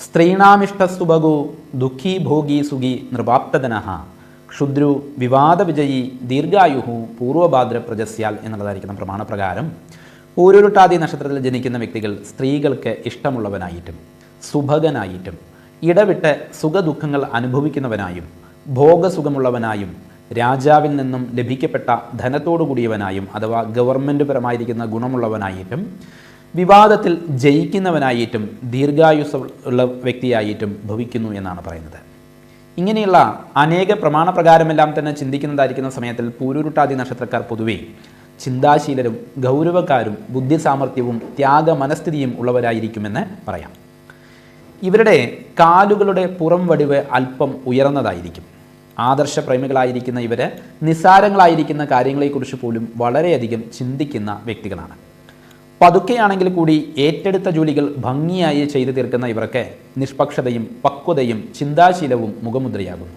സ്ത്രീണാമിഷ്ടസുഭഗോ ദുഃഖീ ഭോഗീ സുഖി നൃപാപ്തധനഃ ക്ഷുദ്രു വിവാദ വിജയീ ദീർഘായുഹു പൂർവ്വഭാദ്ര പ്രജസ്യാൽ എന്നുള്ളതായിരിക്കുന്ന പ്രമാണപ്രകാരം പൂരുരുട്ടാതി നക്ഷത്രത്തിൽ ജനിക്കുന്ന വ്യക്തികൾ സ്ത്രീകൾക്ക് ഇഷ്ടമുള്ളവനായിട്ടും സുഭഗനായിട്ടും ഇടവിട്ട് സുഖദുഃഖങ്ങൾ അനുഭവിക്കുന്നവനായും ഭോഗസുഖമുള്ളവനായും രാജാവിൽ നിന്നും ലഭിക്കപ്പെട്ട ധനത്തോടു കൂടിയവനായും അഥവാ ഗവൺമെൻറ് പരമായിരിക്കുന്ന ഗുണമുള്ളവനായിട്ടും വിവാദത്തിൽ ജയിക്കുന്നവനായിട്ടും ദീർഘായുസ് ഉള്ള വ്യക്തിയായിട്ടും ഭവിക്കുന്നു എന്നാണ് പറയുന്നത്. ഇങ്ങനെയുള്ള അനേക പ്രമാണപ്രകാരമെല്ലാം തന്നെ ചിന്തിക്കുന്നതായിരിക്കുന്ന സമയത്തിൽ പൂരുരുട്ടാതി നക്ഷത്രക്കാർ പൊതുവെ ചിന്താശീലരും ഗൗരവക്കാരും ബുദ്ധിസാമർഥ്യവും ത്യാഗ മനസ്ഥിതിയും ഉള്ളവരായിരിക്കുമെന്ന് പറയാം. ഇവരുടെ കാലുകളുടെ പുറം വടിവ് അല്പം ഉയർന്നതായിരിക്കും. ആദർശപ്രേമികളായിരിക്കുന്ന ഇവർ നിസ്സാരങ്ങളായിരിക്കുന്ന കാര്യങ്ങളെക്കുറിച്ച് പോലും വളരെയധികം ചിന്തിക്കുന്ന വ്യക്തികളാണ്. പതുക്കെയാണെങ്കിൽ കൂടി ഏറ്റെടുത്ത ജോലികൾ ഭംഗിയായി ചെയ്തു തീർക്കുന്ന ഇവർക്ക് നിഷ്പക്ഷതയും പക്വതയും ചിന്താശീലവും മുഖമുദ്രയാകുന്നു.